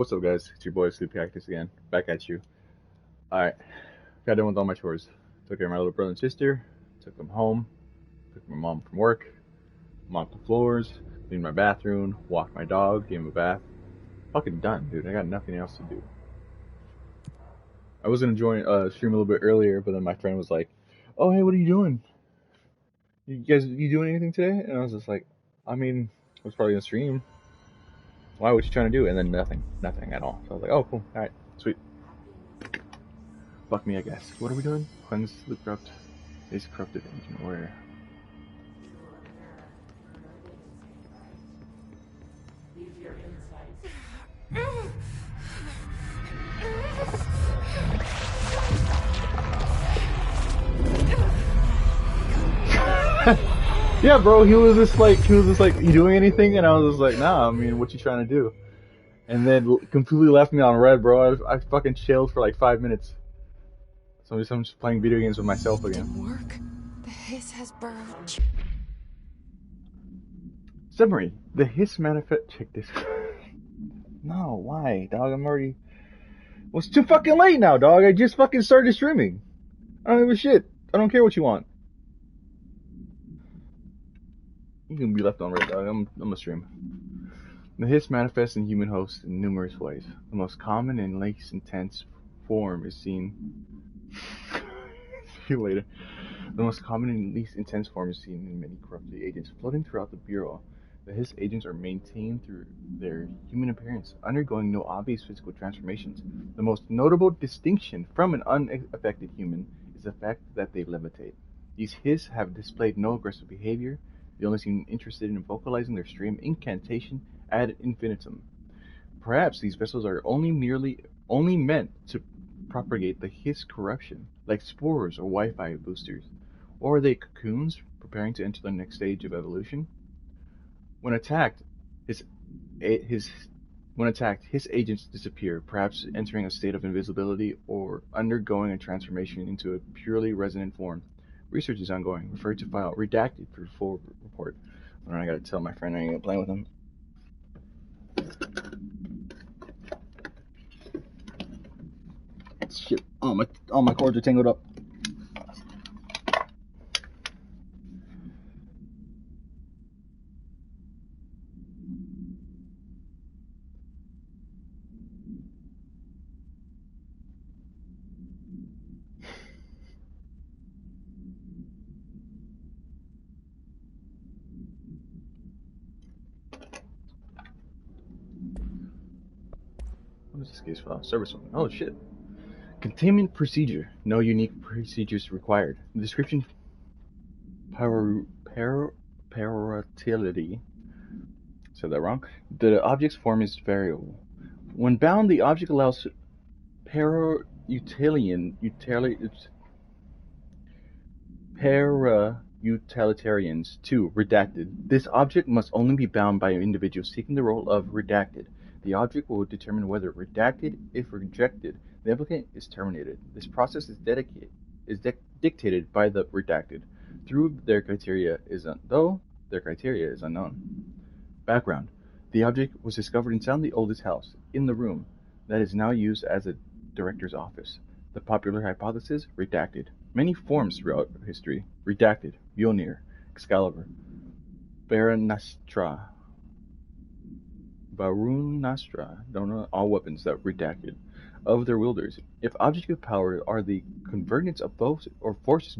What's up, guys? It's your boy Sleepy Cactus again, back at you. Alright, got done with all my chores. Took care of my little brother and sister, took them home, took my mom from work, mopped the floors, cleaned my bathroom, walked my dog, gave him a bath. Fucking done, dude. I got nothing else to do. I was gonna join stream a little bit earlier, but then my friend was like, "Oh, hey, what are you doing? You doing anything today?" And I was just like, "I mean, I was probably gonna stream. Why? What you trying to do?" And then nothing at all. So I was like, "Oh, cool. All right, sweet. Fuck me, I guess. What are we doing? Cleanse the corrupt. Is corrupted agent where? Yeah, bro. He was just like, you doing anything? And I was just like, nah. I mean, what you trying to do? And then completely left me on red, bro. I fucking chilled for like 5 minutes. So I'm just playing video games with myself It again. didn't work. The hiss has burned. Summary: the hiss manifest. Check this. No, why, dog? I'm already. Well, it's too fucking late now, dog. I just fucking started streaming. I don't give a shit. I don't care what you want. You can be left on red, dog. I'm a stream. The hiss manifests in human hosts in numerous ways. The most common and least intense form is seen. See you later. The most common and least intense form is seen in many corrupted agents floating throughout the Bureau. The hiss agents are maintained through their human appearance, undergoing no obvious physical transformations. The most notable distinction from an unaffected human is the fact that they levitate. These hiss have displayed no aggressive behavior. They only seem interested in vocalizing their stream incantation ad infinitum. Perhaps these vessels are only meant to propagate the hiss corruption, like spores or Wi-Fi boosters. Or are they cocoons preparing to enter the next stage of evolution? When attacked, his his when attacked, his agents disappear, perhaps entering a state of invisibility or undergoing a transformation into a purely resonant form. Research is ongoing. Refer to file redacted for full report. I gotta tell my friend I ain't gonna play with him. Shit, all my cords are tangled up. What is this case file? Service one. Oh shit. Containment procedure. No unique procedures required. The description paratility. Said that wrong. The object's form is variable. When bound, the object allows para-utilitarians to redacted. This object must only be bound by an individual seeking the role of redacted. The object will determine whether redacted. If rejected, the applicant is terminated. This process is dictated by the redacted, though their criteria is unknown. Background: the object was discovered inside the oldest house, in the room that is now used as a director's office. The popular hypothesis: redacted. Many forms throughout history: redacted, Mjolnir, Excalibur, Baronastra, Barunastra, don't know, all weapons that redacted of their wielders. If objects of power are the convergence of both or forces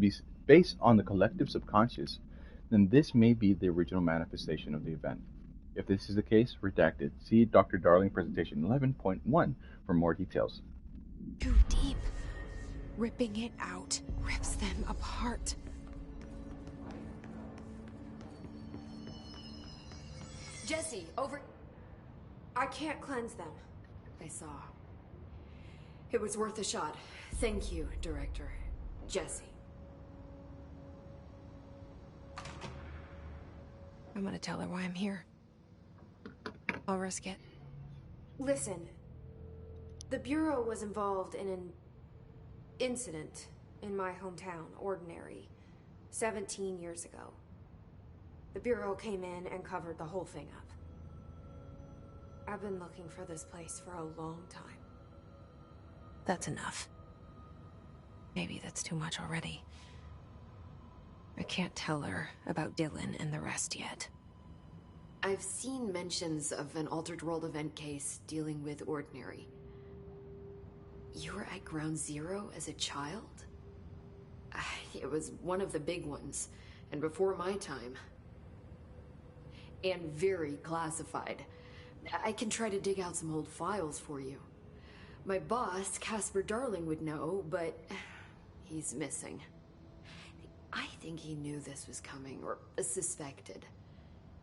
based on the collective subconscious, then this may be the original manifestation of the event. If this is the case, redacted. See Dr. Darling presentation 11.1 for more details. Too deep. Ripping it out rips them apart. Jesse, over... I can't cleanse them. I saw. It was worth a shot. Thank you, Director. Jesse. I'm gonna tell her why I'm here. I'll risk it. Listen. The Bureau was involved in an incident in my hometown, Ordinary, 17 years ago. The Bureau came in and covered the whole thing up. I've been looking for this place for a long time. That's enough. Maybe that's too much already. I can't tell her about Dylan and the rest yet. I've seen mentions of an Altered World event case dealing with Ordinary. You were at Ground Zero as a child? It was one of the big ones, and before my time. And very classified. I can try to dig out some old files for you. My boss, Casper Darling, would know, but he's missing. I think he knew this was coming, or suspected.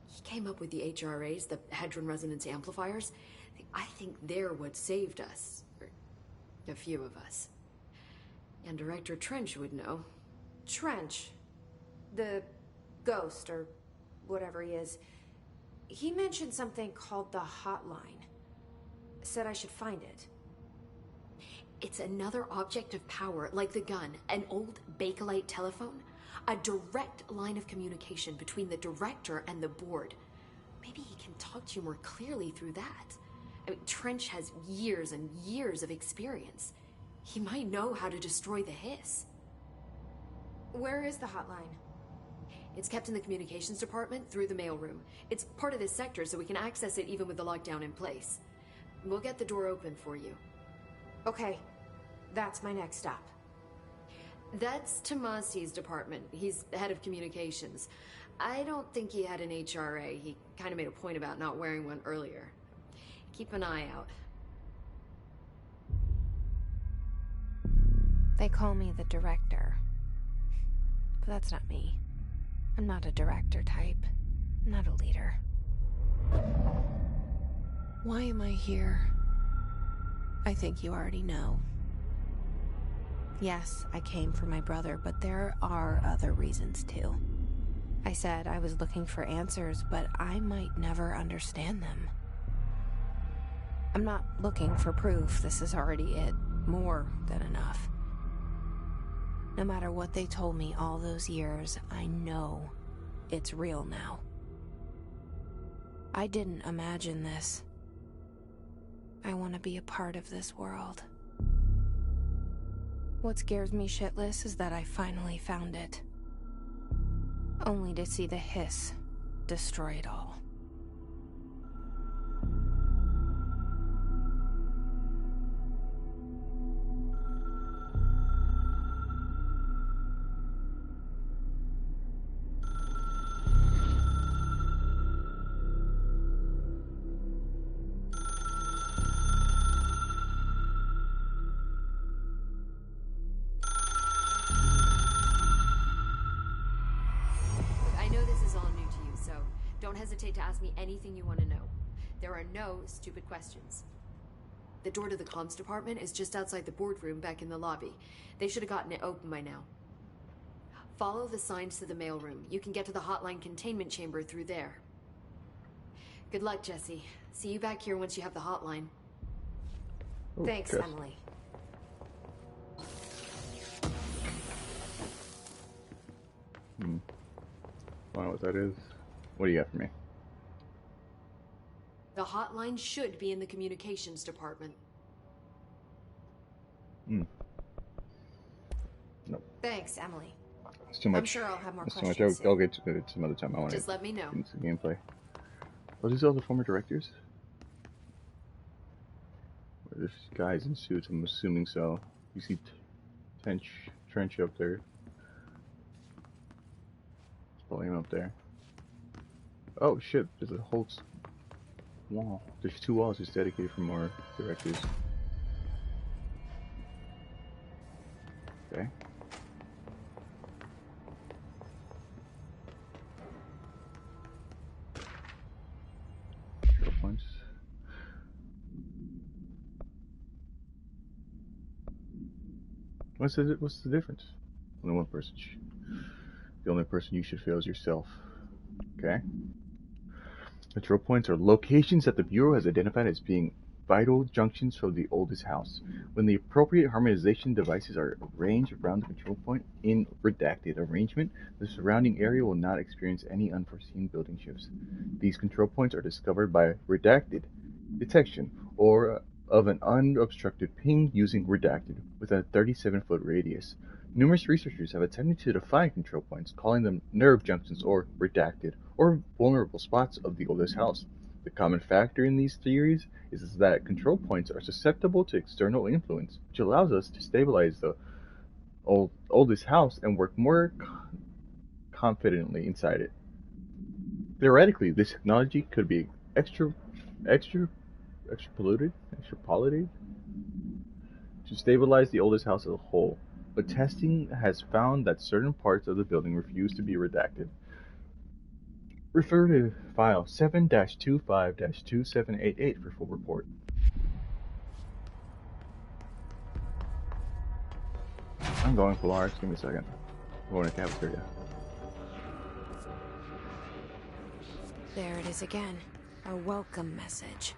He came up with the HRAs, the Hadron Resonance Amplifiers. I think they're what saved us. Or a few of us. And Director Trench would know. Trench. The ghost, or whatever he is. He mentioned something called the Hotline. Said I should find it. It's another object of power, like the gun, an old Bakelite telephone. A direct line of communication between the director and the board. Maybe he can talk to you more clearly through that. I mean, Trench has years and years of experience. He might know how to destroy the hiss. Where is the hotline? It's kept in the communications department through the mailroom. It's part of this sector, so we can access it even with the lockdown in place. We'll get the door open for you. Okay, that's my next stop. That's Tomasi's department. He's head of communications. I don't think he had an HRA. He kind of made a point about not wearing one earlier. Keep an eye out. They call me the director. But that's not me. I'm not a director type. I'm not a leader. Why am I here? I think you already know. Yes, I came for my brother, but there are other reasons too. I said I was looking for answers, but I might never understand them. I'm not looking for proof. This is already it. More than enough. No matter what they told me all those years, I know it's real now. I didn't imagine this. I want to be a part of this world. What scares me shitless is that I finally found it. Only to see the hiss destroy it all. Don't hesitate to ask me anything you want to know. There are no stupid questions. The door to the comms department is just outside the boardroom back in the lobby. They should have gotten it open by now. Follow the signs to the mailroom. You can get to the hotline containment chamber through there. Good luck, Jesse. See you back here once you have the hotline. Oh, Thanks, Jess. Emily. I don't know what that is. What do you got for me? The hotline should be in the communications department. Nope. Thanks, Emily. It's too much. I'm sure I'll have more It's too questions much. soon. I'll get to it some other time. I want Just let me know. get into the gameplay. Are these all the former directors? Or there's guys in suits, I'm assuming so. You see Trench up there. It's probably him up there. Oh shit, there's a whole wall. There's 2 walls just dedicated for more directors. Okay. Control points. What's the difference? Only one person. The only person you should fail is yourself. Okay. Control points are locations that the Bureau has identified as being vital junctions for the oldest house. When the appropriate harmonization devices are arranged around the control point in redacted arrangement, the surrounding area will not experience any unforeseen building shifts. These control points are discovered by redacted detection, or of an unobstructed ping using redacted with a 37-foot radius. Numerous researchers have attempted to define control points, calling them nerve junctions or redacted, or vulnerable spots of the oldest house. The common factor in these theories is that control points are susceptible to external influence, which allows us to stabilize the oldest house and work more confidently inside it. Theoretically, this technology could be extra, extrapolated to stabilize the oldest house as a whole, but testing has found that certain parts of the building refuse to be redacted. Refer to file 7-25-2788 for full report. I'm going full arts. Give me a second. I'm going to cafeteria. There it is again. A welcome message.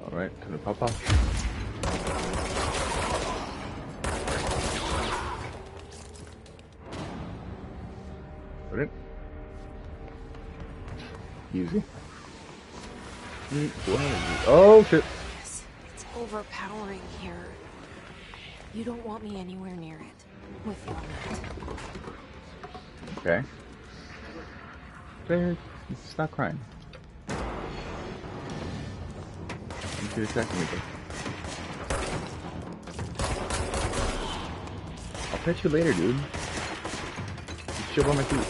Alright, time to pop off. Put it. Easy. Oh shit. Yes, it's overpowering here. You don't want me anywhere near it. With you on that. Okay. Claire, stop crying. You should have checked me. I'll pet you later, dude. Just chill on my feet.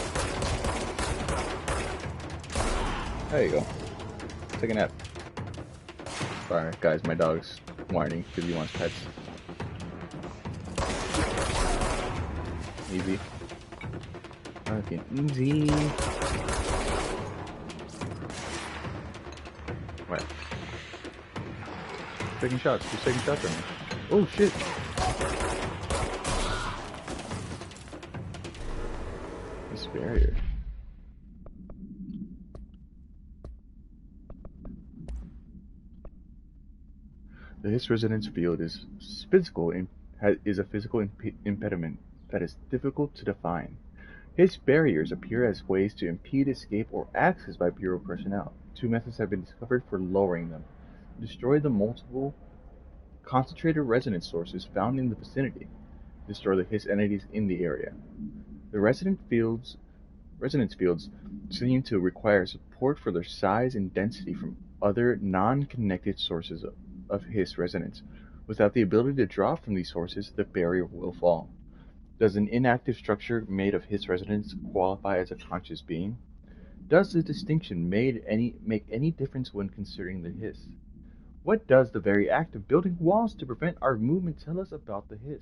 There you go. Take a nap. Sorry, guys, my dog's whining because he wants pets. Easy. Okay, easy. What? Taking shots. Who's taking shots at me? Oh shit! This barrier. The His resonance field is a physical impediment that is difficult to define. His barriers appear as ways to impede escape or access by Bureau personnel. Two methods have been discovered for lowering them. Destroy the multiple concentrated resonance sources found in the vicinity. Destroy the His entities in the area. The resonance fields seem to require support for their size and density from other non-connected sources of His resonance. Without the ability to draw from these sources, the barrier will fall. Does an inactive structure made of His resonance qualify as a conscious being? Does the distinction make any difference when considering the His? What does the very act of building walls to prevent our movement tell us about the His?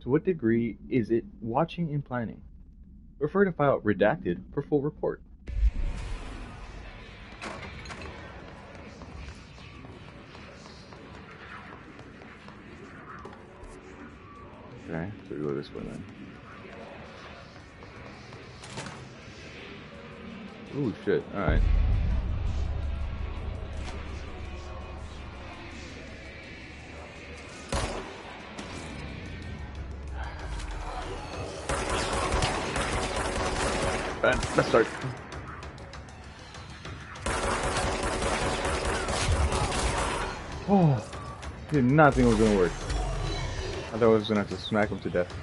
To what degree is it watching and planning? Refer to file redacted for full report. Okay, so we go this way then. Ooh, shit, alright. Let's start. Oh, did not think it was gonna work. I thought I was gonna have to smack him to death.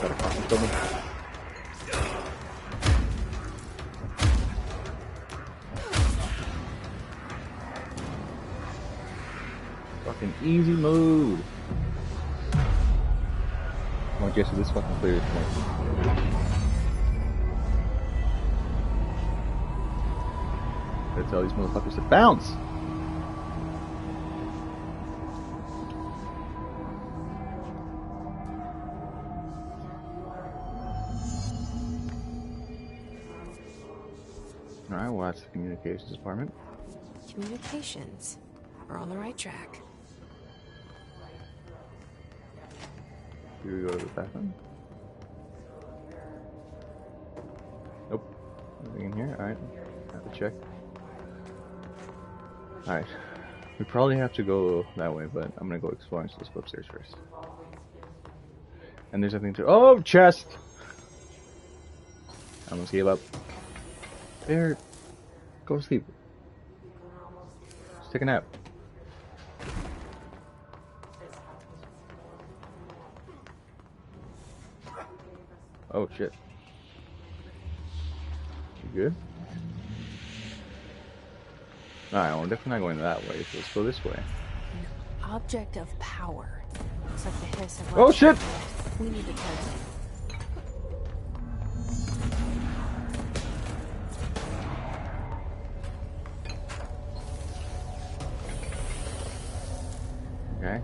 Gotta fucking kill me. Fucking easy mode. Come on, Jesse, this fucking clear. Gotta tell these motherfuckers to bounce! Alright, well that's the communications department. Communications. We're on the right track. Here we go to the bathroom. Nope. Nothing in here. Alright. Have to check. Alright. We probably have to go that way, but I'm gonna go exploring, so let's go upstairs first. And there's nothing to. Oh! Chest! I almost gave up. There. Go to sleep. Just take a nap. Oh shit. You good? Alright, well, I'm definitely not going that way, so let's go this way. Object of power. Looks like the hiss of Oh shit! We need to tell them. Okay.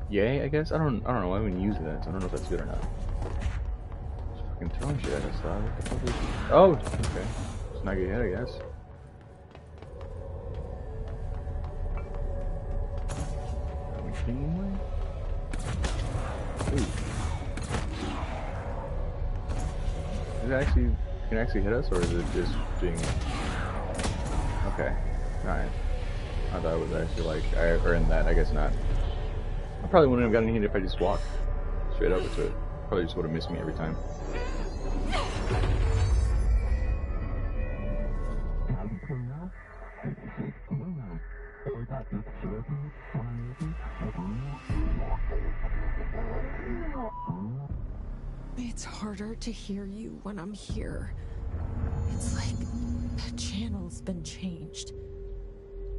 Yay, I guess? I don't know, I haven't used that, so I don't know if that's good or not. Just fucking throwing shit at us, dog. What the fuck is... Oh! Okay. Let's not get hit, I guess. Are we clean way? Ooh. Is it actually... Can it actually hit us, or is it just being... Okay. Alright. I thought it was actually like, I earned that, I guess not. I probably wouldn't have gotten hit if I just walked straight over to it. Probably just would have missed me every time. It's harder to hear you when I'm here. It's like the channel's been changed.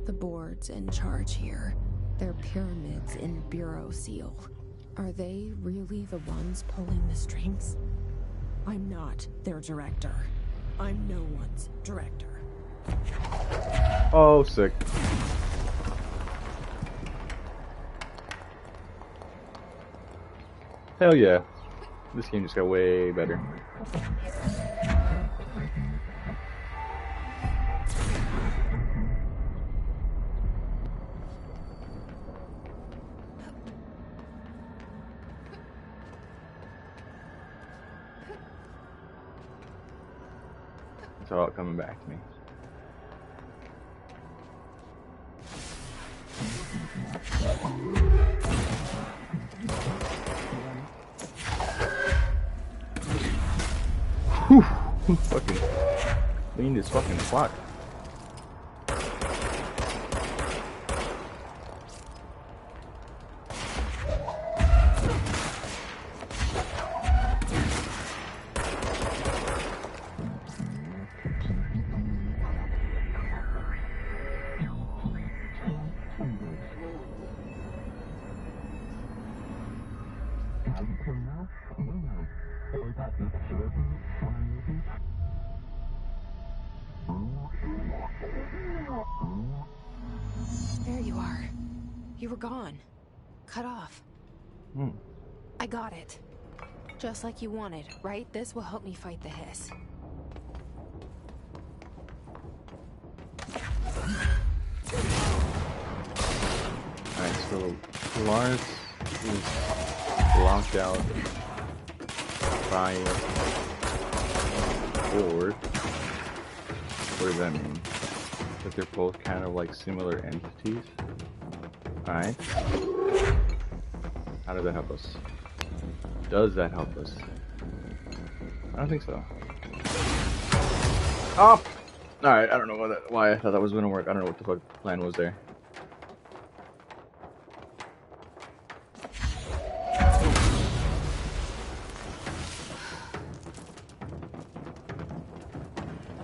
The board's in charge here. They're pyramids in Bureau Seal. Are they really the ones pulling the strings? I'm not their director. I'm no one's director. Oh, sick. Hell yeah. This game just got way better. It's all coming back to me. Whew, fucking leaned his fucking clock. There you are. You were gone. Cut off. I got it. Just like you wanted, right? This will help me fight the hiss. Alright, so Lawrence is locked out by a board. What does that mean? That they're both kind of like similar entities? Alright. How does that help us? Does that help us? I don't think so. Oh! Alright, I don't know why I thought that was gonna work. I don't know what the fuck the plan was there.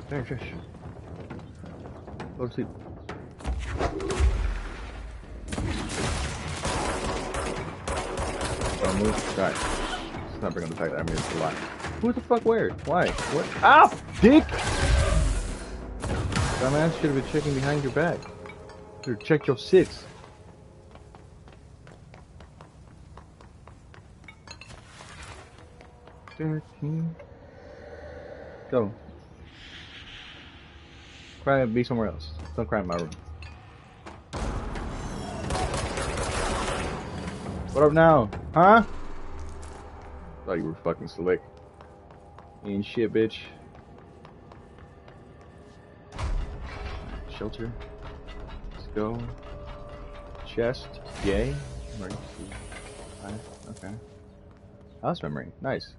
There, shush. Go to sleep. Don't move. Alright. Let's not bring up the fact that I missed a lot. Who the fuck where? Why? What? Ah! Dick! Dumbass should have been checking behind your back. Should have checked your six. Go. Cry be somewhere else. Don't cry in my room. What up now? Huh? Thought you were fucking slick. Ain't shit, bitch. Shelter. Let's go. Chest. Yay. Emergency. Okay. House memory. Nice.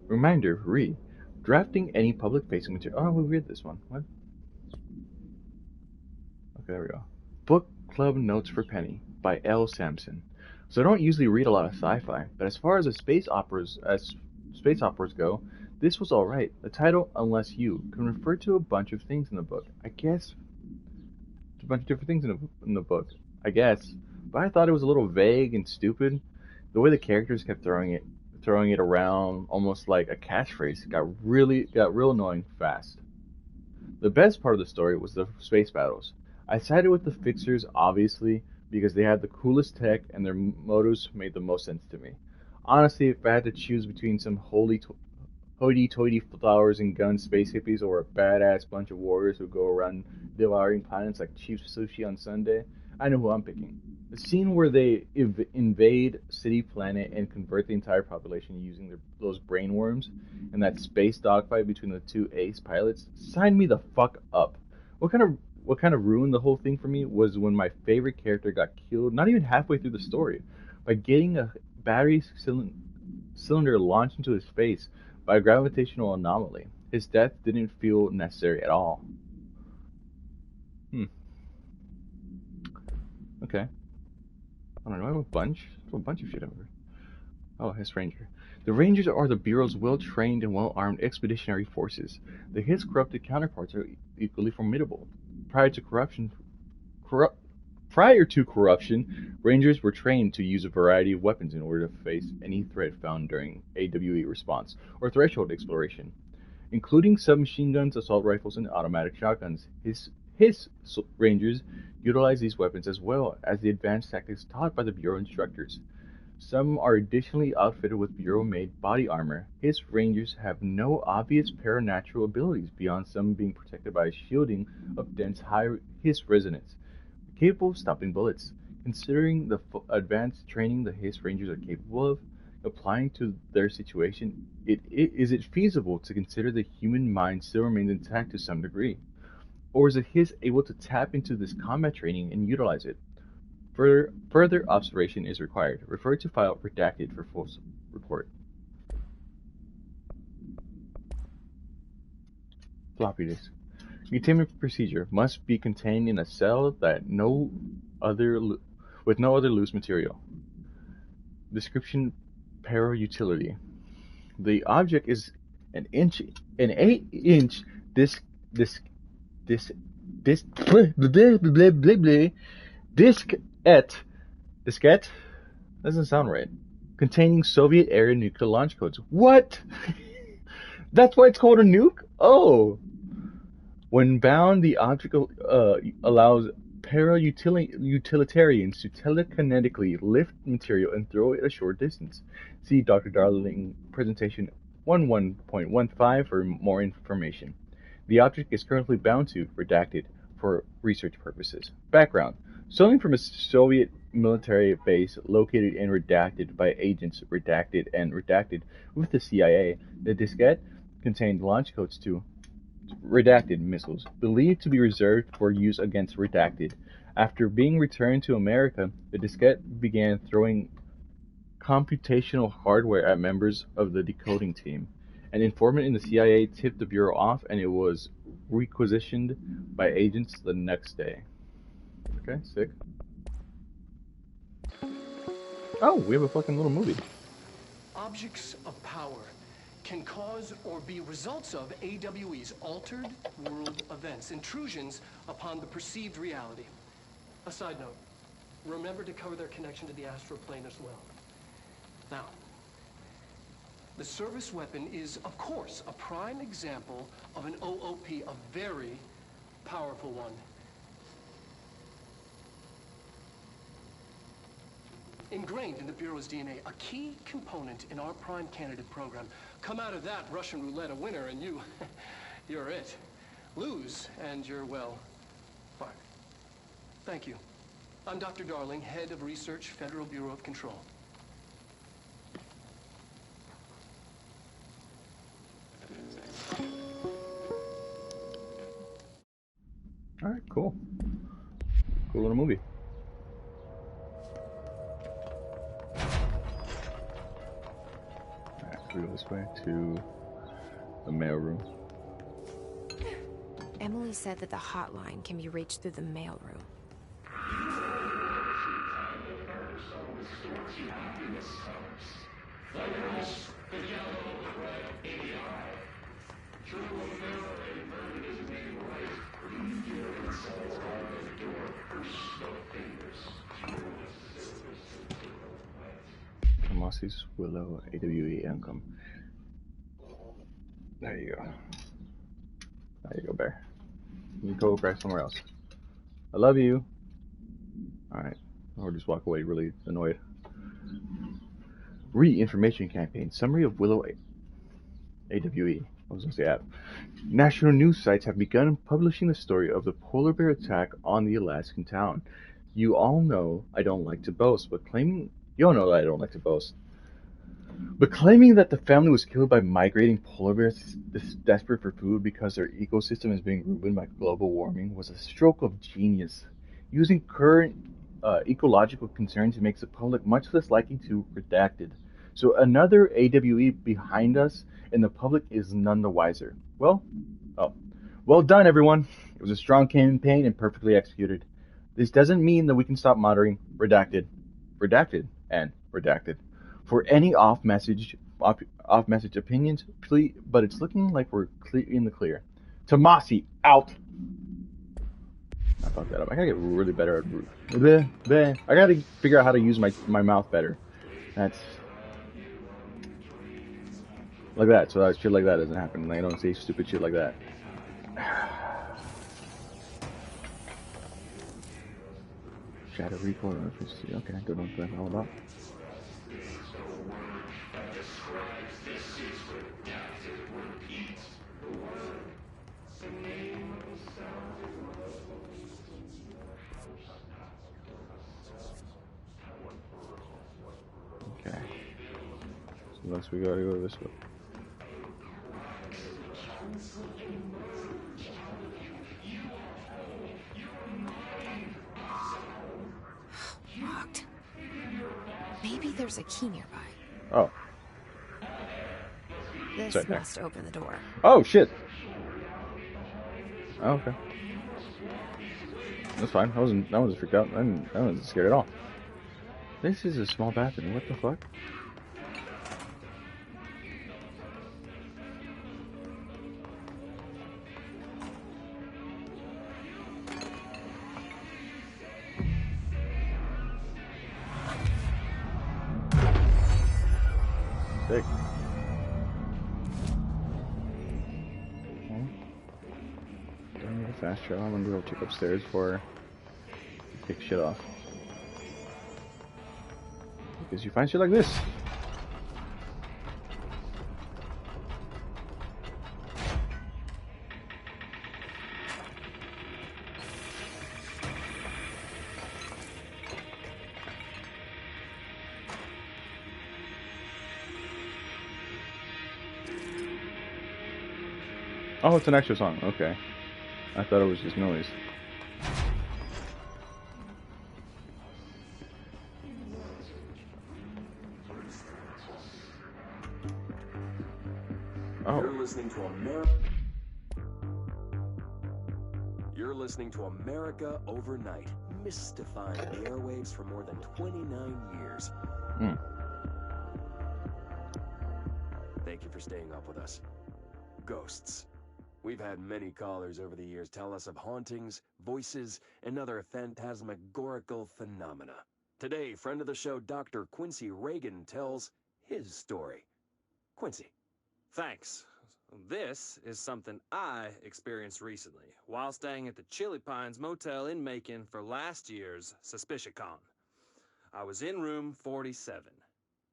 Reminder, read. Drafting any public-facing material. Oh, we read this one. What? Okay, there we go. Book Club Notes for Penny by L. Sampson. So I don't usually read a lot of sci-fi, but as far as space operas go, this was all right. The title, Unless You, can refer to a bunch of things in the book. I guess a bunch of different things in the book. I guess, but I thought it was a little vague and stupid. The way the characters kept throwing it around almost like a catchphrase got real annoying fast. The best part of the story was the space battles. I sided with the Fixers, obviously, because they had the coolest tech and their motives made the most sense to me. Honestly, if I had to choose between some hoity-toity flowers and guns space hippies or a badass bunch of warriors who go around devouring planets like cheap sushi on Sunday, I know who I'm picking. The scene where they invade City Planet and convert the entire population using those brain worms, and that space dogfight between the two ace pilots, sign me the fuck up. What kind of ruined the whole thing for me was when my favorite character got killed, not even halfway through the story, by getting a battery cylinder launched into his face by a gravitational anomaly. His death didn't feel necessary at all. Okay. I don't know, I have a bunch of shit over. Oh, His Ranger. The Rangers are the Bureau's well-trained and well-armed expeditionary forces. The His corrupted counterparts are equally formidable. Prior to corruption, Rangers were trained to use a variety of weapons in order to face any threat found during AWE response or threshold exploration, including submachine guns, assault rifles, and automatic shotguns. His Rangers utilize these weapons as well as the advanced tactics taught by the Bureau instructors. Some are additionally outfitted with Bureau-made body armor. His Rangers have no obvious paranatural abilities beyond some being protected by a shielding of dense high-His resonance, capable of stopping bullets. Considering the advanced training the His Rangers are capable of applying to their situation, is it feasible to consider the human mind still remains intact to some degree? Or is it His able to tap into this combat training and utilize it? Further observation is required. Refer to file redacted for full report. Floppy disk. Containment procedure must be contained in a cell with no other loose material. Description: para utility. The object is an 8-inch diskette diskette doesn't sound right. Containing Soviet-era nuclear launch codes. What? That's why it's called a nuke? Oh. When bound, the object allows para-utilitarians to telekinetically lift material and throw it a short distance. See Dr. Darling presentation 11.15 for more information. The object is currently bound to redacted for research purposes. Background: stolen from a Soviet military base located and redacted by agents redacted with the CIA. The diskette contained launch codes to redacted missiles, believed to be reserved for use against redacted. After being returned to America, the diskette began throwing computational hardware at members of the decoding team. An informant in the CIA tipped the Bureau off, and it was requisitioned by agents the next day. Okay, sick. Oh, we have a fucking little movie. Objects of power can cause or be results of AWE's altered world events, intrusions upon the perceived reality. A side note, remember to cover their connection to the astral plane as well. Now, the service weapon is, of course, a prime example of an OOP, a very powerful one. ingrained in the Bureau's DNA, a key component in our prime candidate program. Come out of that Russian roulette a winner, and you're it. Lose, and you're, well, fired. Thank you. I'm Dr. Darling, head of research, Federal Bureau of Control. All right, cool. Cool little movie. All right, so we go this way to the mailroom. Emily said that the hotline can be reached through the mailroom. Tomasi's Willow AWE income. There you go. There you go, Bear. You go back somewhere else. I love you. Alright. Or just walk away really annoyed. Re-information campaign. Summary of Willow AWE. I was going to say app. National news sites have begun publishing the story of the polar bear attack on the Alaskan town. You all know I don't like to boast, but claiming... You all know that I don't like to boast. But claiming that the family was killed by migrating polar bears desperate for food because their ecosystem is being ruined by global warming was a stroke of genius. Using current ecological concerns makes the public much less likely to redacted. So another AWE behind us, and the public is none the wiser. Well done, everyone. It was a strong campaign and perfectly executed. This doesn't mean that we can stop monitoring redacted, and redacted for any off-message opinions, please, but it's looking like we're in the clear. Tomasi, out! I fucked that up. I gotta get really better at... I gotta figure out how to use my mouth better. That's... Like that, so that shit like that doesn't happen. Like, I don't say stupid shit like that. Shadow Recall reference to... Okay, I don't know what that's all about. Okay. So unless we gotta go this way. Locked. Maybe there's a key nearby. Oh. This Sorry, must open the door. Oh, shit. Oh, okay. That's fine. I wasn't freaked out. I wasn't scared at all. This is a small bathroom. What the fuck? Sick. Don't need a fast travel. I'm gonna go check upstairs for take shit off. Because you find shit like this. Oh, it's an extra song. Okay. I thought it was just noise. Oh. You're listening to America Overnight, mystifying the airwaves for more than 29 years. Thank you for staying up with us. Ghosts. We've had many callers over the years tell us of hauntings, voices, and other phantasmagorical phenomena. Today, friend of the show, Dr. Quincy Reagan, tells his story. Quincy. Thanks. This is something I experienced recently while staying at the Chili Pines Motel in Macon for last year's SuspiciaCon. I was in room 47.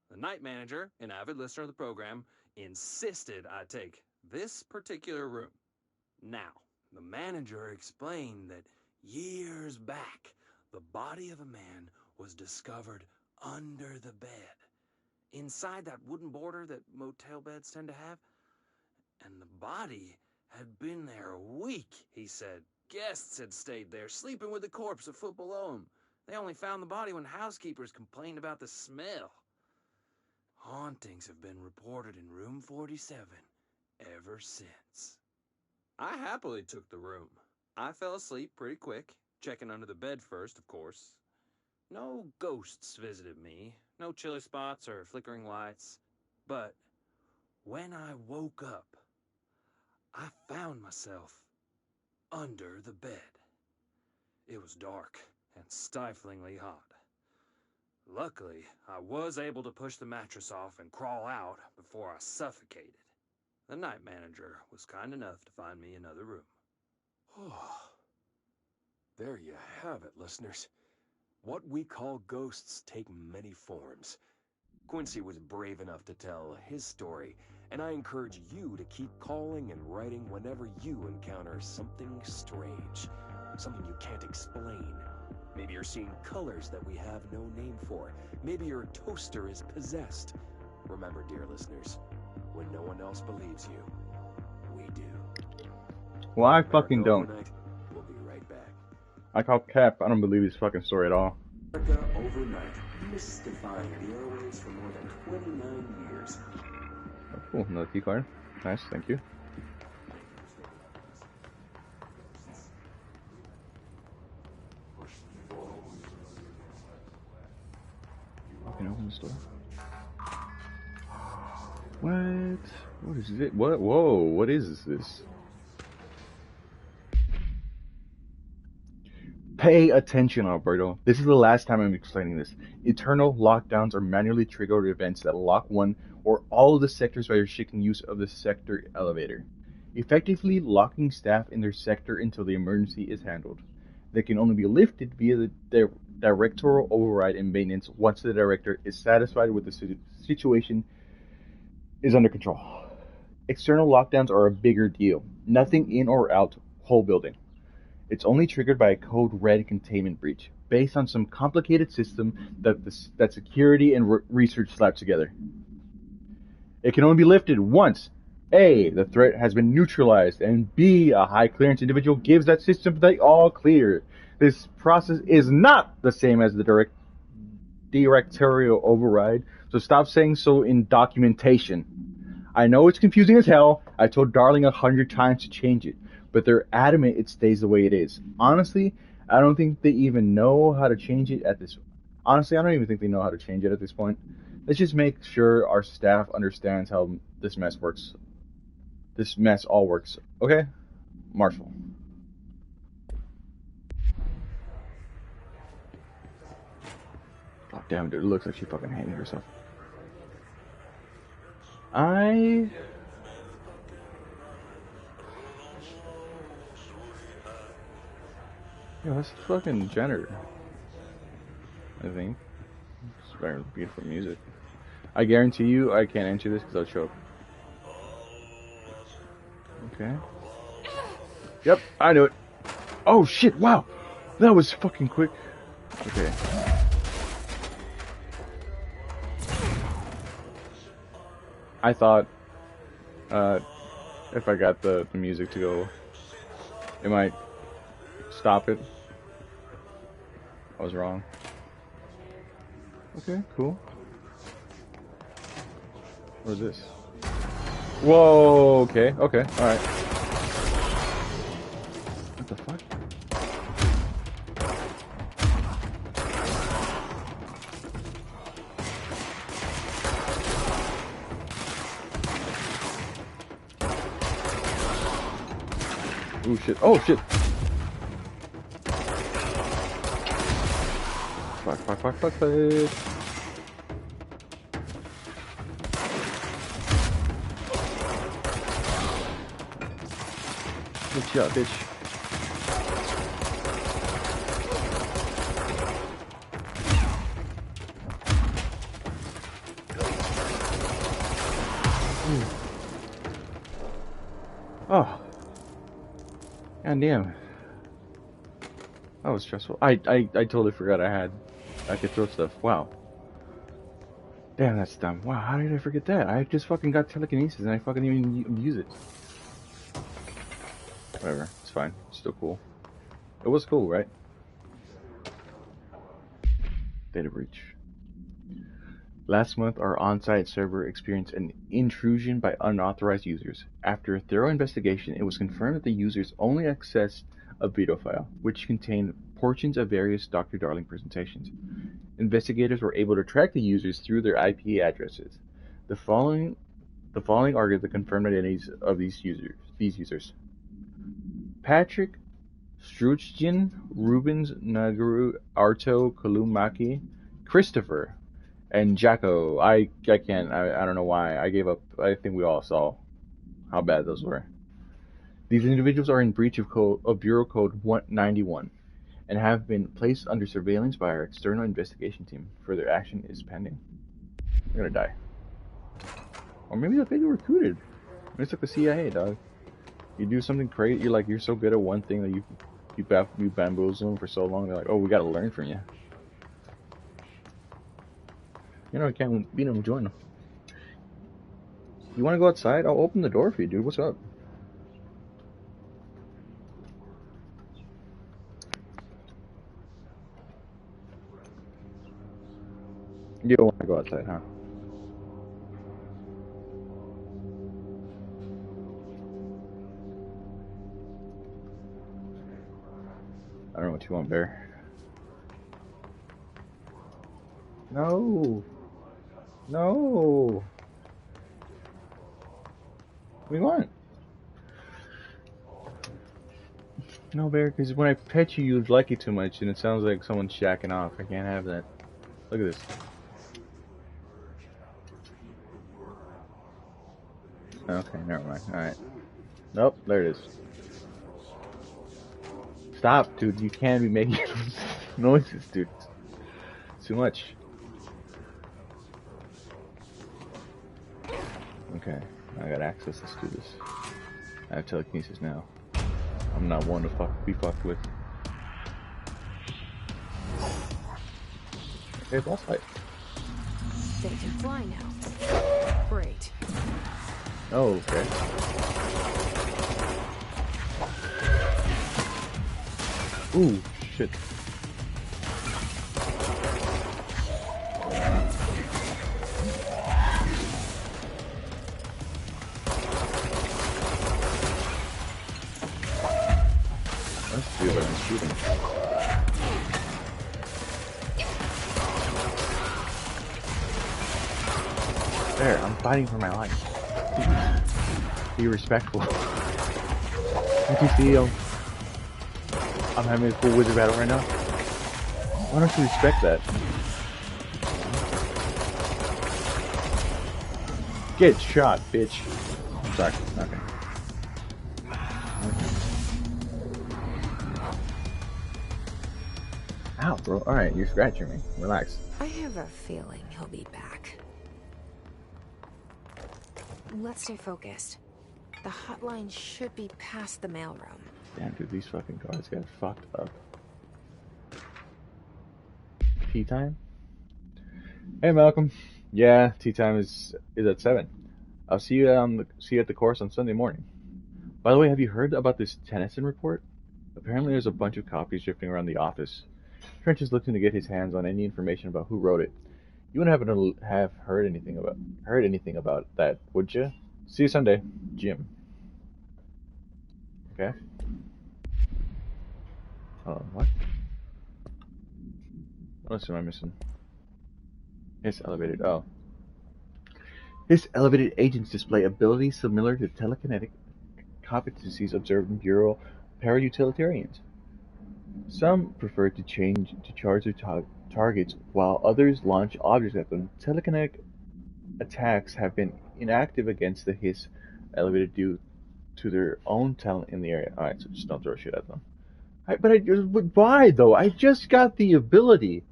The night manager, an avid listener of the program, insisted I take this particular room. Now, the manager explained that years back, the body of a man was discovered under the bed, inside that wooden border that motel beds tend to have. And the body had been there a week, he said. Guests had stayed there, sleeping with the corpse a foot below them. They only found the body when housekeepers complained about the smell. Hauntings have been reported in room 47 ever since. I happily took the room. I fell asleep pretty quick, checking under the bed first, of course. No ghosts visited me, no chilly spots or flickering lights. But when I woke up, I found myself under the bed. It was dark and stiflingly hot. Luckily, I was able to push the mattress off and crawl out before I suffocated. The night manager was kind enough to find me another room. There you have it, listeners. What we call ghosts take many forms. Quincy was brave enough to tell his story, and I encourage you to keep calling and writing whenever you encounter something strange, something you can't explain. Maybe you're seeing colors that we have no name for. Maybe your toaster is possessed. Remember, dear listeners, when no one else believes you, we do. Well, I fucking don't. Overnight, we'll be right back. I call Cap. I don't believe his fucking story at all. America overnight, mystifying the airwaves for more than 29 years. Oh, cool. Another key card. Nice. Thank you. Fucking open the door. What? What is it? What? Whoa! What is this? Pay attention, Alberto. This is the last time I'm explaining this. Eternal lockdowns are manually triggered events that lock one or all of the sectors by restricting use of the sector elevator, effectively locking staff in their sector until the emergency is handled. They can only be lifted via the directorial override and maintenance once the director is satisfied with the situation is under control. External lockdowns are a bigger deal. Nothing in or out, whole building. It's only triggered by a code red containment breach, based on some complicated system that security and research slapped together. It can only be lifted once A, the threat has been neutralized, and B, a high clearance individual gives that system the all clear. This process is not the same as the directorial override, so stop saying so in documentation. I know it's confusing as hell. I told Darling 100 times to change it, but they're adamant it stays the way it is. Honestly, I don't think they even know how to change it at this. Honestly, I don't even think they know how to change it at this point. Let's just make sure our staff understands how this mess works. This mess all works. Okay? Marshall. God damn, dude. It looks like she fucking hanged herself. Yeah, that's fucking Jenner. I think. It's very beautiful music. I guarantee you I can't answer this because I'll choke. Okay. Yep, I knew it. Oh shit, wow. That was fucking quick. Okay. I thought if I got the music to go, it might stop it. I was wrong. Okay, cool. What is this? Whoa, okay, alright. What the fuck? Oh shit, oh shit! Fuck. Good shot, bitch. Oh. God damn. That was stressful. I totally forgot I could throw stuff. Wow. Damn, that's dumb. Wow, how did I forget that? I just fucking got telekinesis and I fucking even use it. Whatever, it's fine. It's still cool. It was cool, right? Data breach. Last month, our on-site server experienced an intrusion by unauthorized users. After a thorough investigation, it was confirmed that the users only accessed a video file, which contained portions of various Dr. Darling presentations. Investigators were able to track the users through their IP addresses. The following are the confirmed identities of these users. Patrick Struchgen, Rubens Nagaru, Arto Kalumaki, Christopher, and Jacko. I can't. I don't know why. I gave up. I think we all saw how bad those were. These individuals are in breach of Bureau Code 191 and have been placed under surveillance by our external investigation team. Further action is pending. They're gonna die. Or maybe they get recruited. It's like the CIA, dog. You do something crazy. You're so good at one thing that you bamboozle them for so long. They're like, oh, we gotta learn from you. You know, I can't beat them. Join them. You want to go outside? I'll open the door for you, dude. What's up? You don't want to go outside, huh? I don't know what you want, Bear. No. No. What do you want? No, Bear, because when I pet you, you like it too much, and it sounds like someone's shacking off. I can't have that. Look at this. Okay, never mind. Alright. Nope, there it is. Stop, dude. You can't be making noises, dude. It's too much. Okay, I got access. Let's do this. I have telekinesis now. I'm not one to be fucked with. Okay, boss fight. They can fly now. Great. Oh, okay. Ooh, shit. Let's see what I'm shooting. There, I'm fighting for my life. Please, be respectful. Can't you see I'm having a cool wizard battle right now? Why don't you respect that? Get shot, bitch. I'm sorry. Okay. Ow, bro. Alright, you're scratching me. Relax. I have a feeling he'll be back. Let's stay focused. The hotline should be past the mailroom. Damn, dude, these fucking guards got fucked up. Tea time? Hey, Malcolm. Yeah, tea time is at 7. I'll see you at the course on Sunday morning. By the way, have you heard about this Tennyson report? Apparently, there's a bunch of copies drifting around the office. Trench is looking to get his hands on any information about who wrote it. You wouldn't happen to have heard anything about that, would you? See you Sunday, Jim. Okay. What? What else am I missing? His elevated. Oh. His elevated agents display abilities similar to telekinetic competencies observed in Bureau para-utilitarians. Some prefer to charge their targets, while others launch objects at them. Telekinetic attacks have been inactive against the His elevated due to their own talent in the area. Alright, so just don't throw shit at them. But why though? I just got the ability.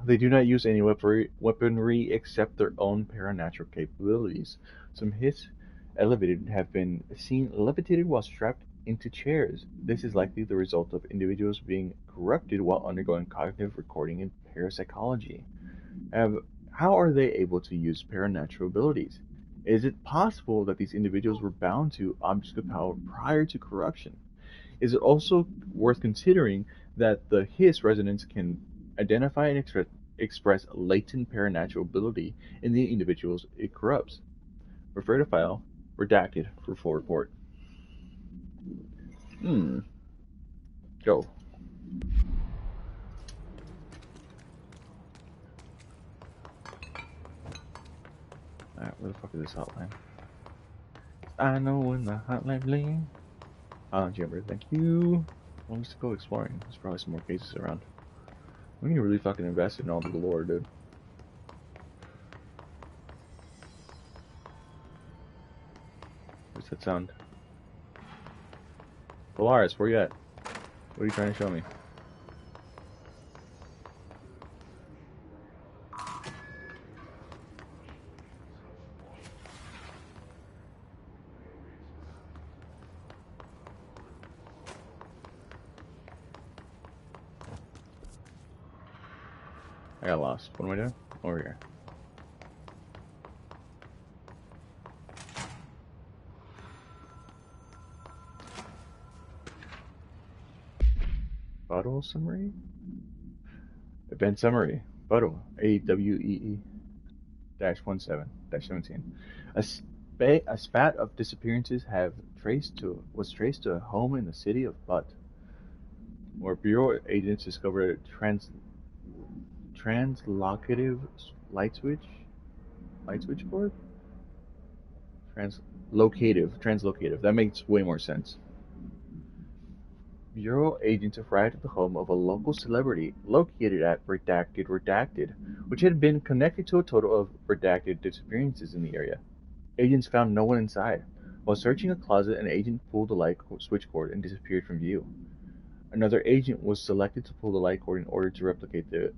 They do not use any weaponry except their own paranatural capabilities. Some hits elevated have been seen levitated while strapped into chairs. This is likely the result of individuals being corrupted while undergoing cognitive recording and parapsychology. Have, how are they able to use paranatural abilities? Is it possible that these individuals were bound to objects of power prior to corruption? Is it also worth considering that the Hiss resonance can identify and express latent paranatural ability in the individuals it corrupts? Refer to file redacted for full report. Go. Alright, where the fuck is this hotline? I know when the hotline bling. Chamber, thank you. Well, let's go exploring. There's probably some more cases around. We need to really fucking invest in all the lore, dude. What's that sound? Polaris, where you at? What are you trying to show me? I got lost. What am I doing? Over here. Bottle summary? Event summary. Bottle. AWEE-17. A spat of disappearances was traced to a home in the city of Butt, where Bureau agents discovered a translocative light switch cord? Translocative. That makes way more sense. Bureau agents arrived at the home of a local celebrity located at Redacted, which had been connected to a total of redacted disappearances in the area. Agents found no one inside. While searching a closet, an agent pulled the light switch cord and disappeared from view. Another agent was selected to pull the light cord in order to replicate the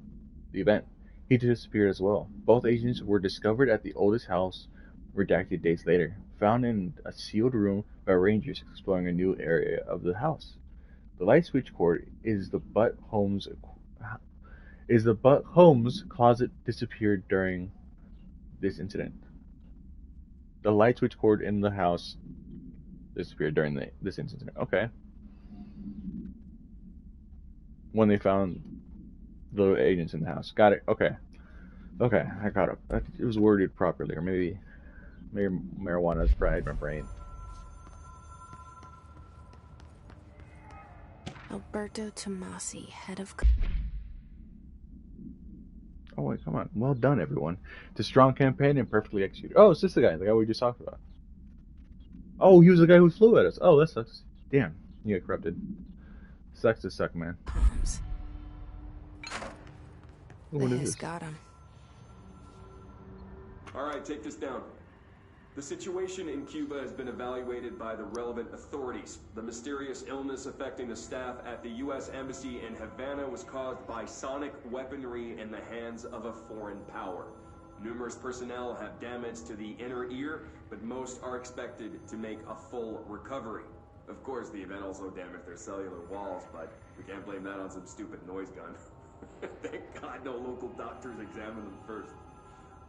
event. He disappeared as well. Both agents were discovered at the oldest house redacted days later, found in a sealed room by rangers exploring a new area of the house. The light switch cord is the Butt Holmes closet disappeared during this incident. The light switch cord in the house disappeared during this incident. Okay. When they found the agents in the house. Got it. Okay. Okay, I caught up. It was worded properly, or maybe marijuana's fried my brain. Alberto Tomasi, head of... Oh wait, come on. Well done, everyone. It's a strong campaign and perfectly executed. Oh, it's this the guy we just talked about. Oh, he was the guy who flew at us. Oh, that sucks. Damn, you got corrupted. Sucks to suck, man. Palms. What is this? Got him. Alright, take this down. The situation in Cuba has been evaluated by the relevant authorities. The mysterious illness affecting the staff at the U.S. Embassy in Havana was caused by sonic weaponry in the hands of a foreign power. Numerous personnel have damage to the inner ear, but most are expected to make a full recovery. Of course, the event also damaged their cellular walls, but we can't blame that on some stupid noise gun. Thank God no local doctors examined them first.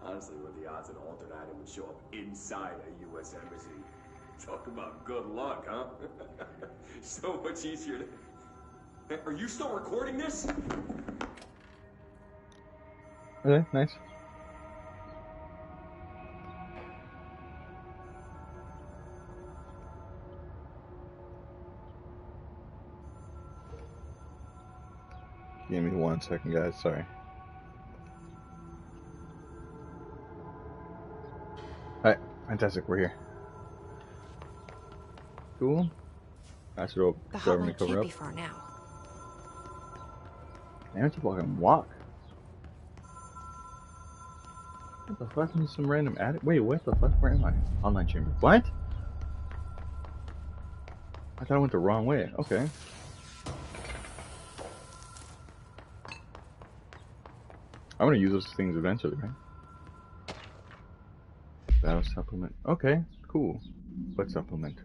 Honestly, what are the odds an altered item would show up inside a U.S. embassy? Talk about good luck, huh? So much easier to... Are you still recording this? Okay, nice. Give me 1 second, guys. Sorry. Alright, fantastic. We're here. Cool. Nice little The government hotline cover can't up. be far now. Damn, it's a fucking walk. What the fuck? Is some random attic? Wait, what the fuck? Where am I? Online chamber. What? I thought I went the wrong way. Okay. I'm gonna use those things eventually, right? Battle supplement. Okay, cool. What supplement?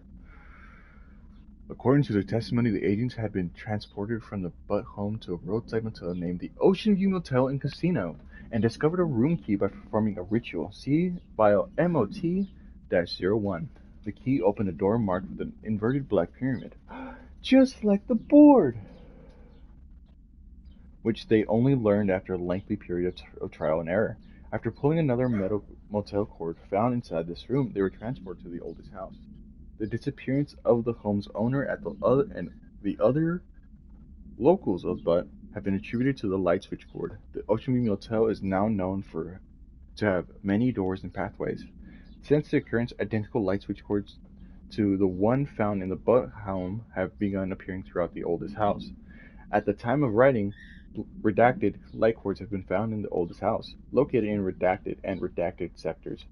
According to their testimony, the agents had been transported from the Butt home to a roadside motel named the Ocean View Motel and Casino and discovered a room key by performing a ritual. See file MOT-01. The key opened a door marked with an inverted black pyramid. Just like the board! Which they only learned after a lengthy period of trial and error. After pulling another metal motel cord found inside this room, they were transported to the oldest house. The disappearance of the home's owner and the other locals of Butt have been attributed to the light switch cord. The Ocean View Motel is now known to have many doors and pathways. Since the occurrence, identical light switch cords to the one found in the Butt home have begun appearing throughout the oldest house. At the time of writing, redacted light cords have been found in the oldest house, located in redacted and redacted sectors.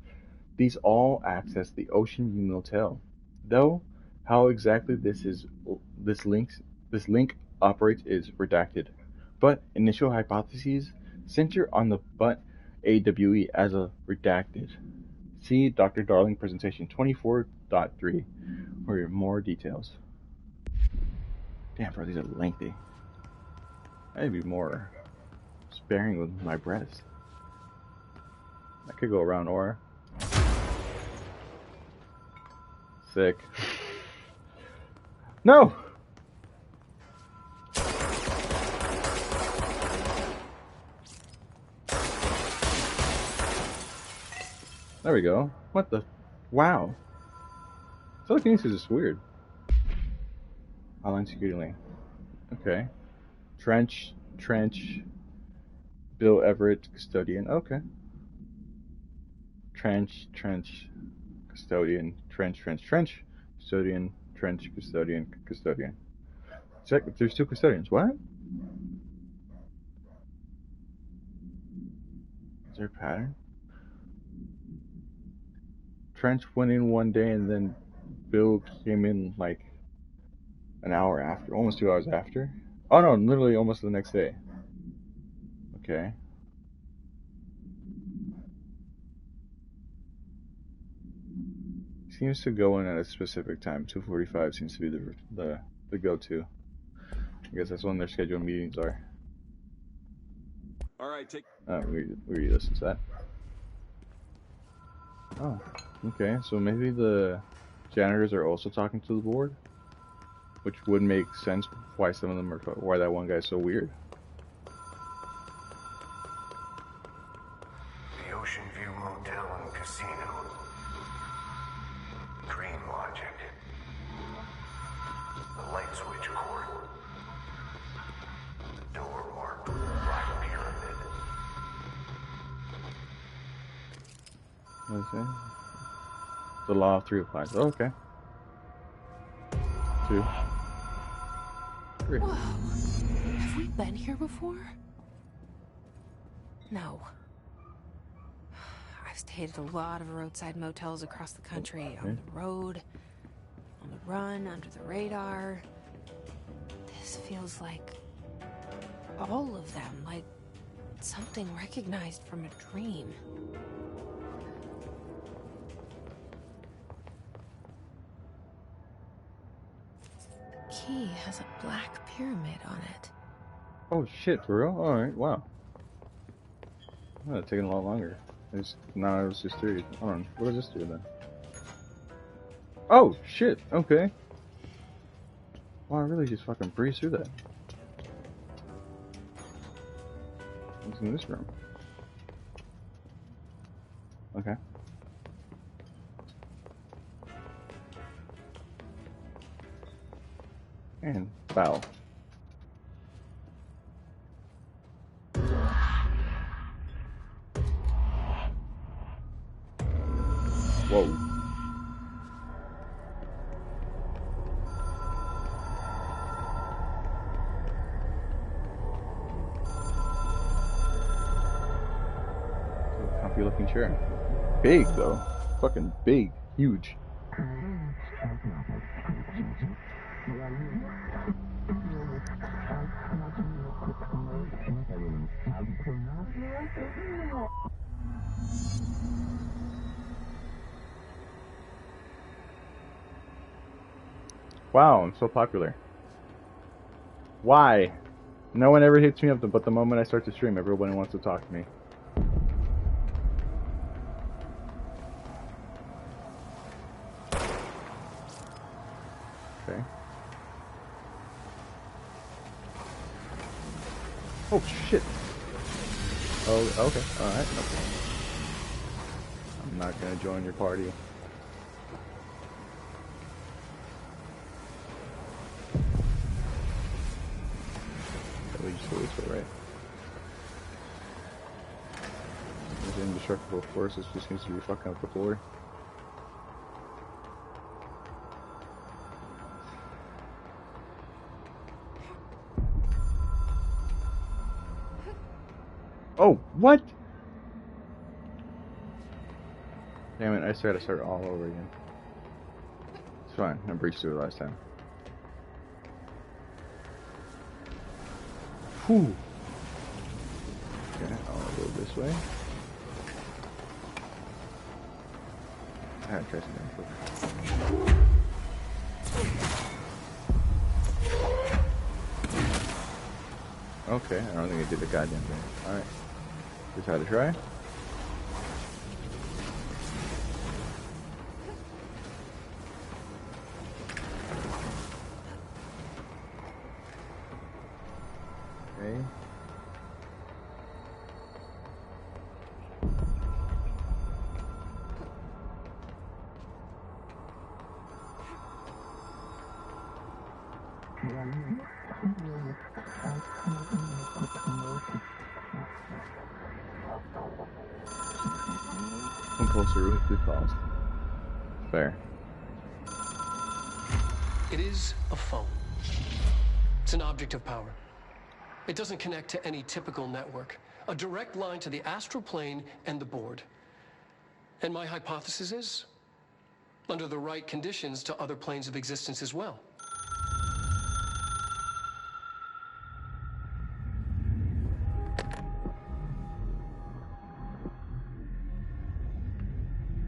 These all access the Ocean View Motel. Though how exactly this link operates is redacted. But initial hypotheses center on the Butt AWE as a redacted. See Dr. Darling presentation 24.3 for more details. Damn, bro, these are lengthy. I'd be more sparing with my breaths. I could go around Aura. Sick. No! There we go. What the? Wow. Telekinesis is weird. Online security link. Okay. Trench. Bill Everett, custodian. Okay. Trench. Custodian. Trench. Custodian. Trench. Custodian. Check. There's two custodians. What? Is there a pattern? Trench went in one day and then Bill came in like an hour after, almost 2 hours after. Oh no, literally almost the next day. Okay. Seems to go in at a specific time. 2:45 seems to be the go-to. I guess that's when their scheduled meetings are. All right, take. We listen to that. Oh, okay. So maybe the janitors are also talking to the board, which would make sense why some of them are. Why that one guy's so weird. The Ocean View Motel and Casino. Dream logic. The light switch cord. The door marked with a black pyramid. What is it? The law of three applies. Oh, okay. 2, 3. Whoa. Have we been here before? No. I've stayed at a lot of roadside motels across the country. On the road, on the run, under the radar. This feels like all of them, like something recognized from a dream. The key has a black pyramid on it. Oh shit, for real? Alright, wow. Well, it's taking a lot longer. Now it was just 3. Hold on, what does this do then? Oh shit, okay. Wow, I really just fucking breezed through that. What's in this room? Okay. And bow. Whoa. Comfy looking chair. Big though. Fucking big. Huge. Wow, I'm so popular. Why? No one ever hits me up, but the moment I start to stream, everybody wants to talk to me. Okay. Oh shit. Oh, okay. Alright. Okay. I'm not gonna join your party. We just go this way, right? There's an indestructible force, it just needs to be fucking up the floor. Oh, what? Damn it, I started to start all over again. It's fine, I breached through it last time. Whew. Okay, I'll go this way. I gotta try something quick. Okay, I don't think I did the goddamn thing. Alright. Just had to try. Okay. Compulsory weekly calls. Fair. It is a phone. It's an object of power. It doesn't connect to any typical network. A direct line to the astral plane and the board. And my hypothesis is, under the right conditions, to other planes of existence as well.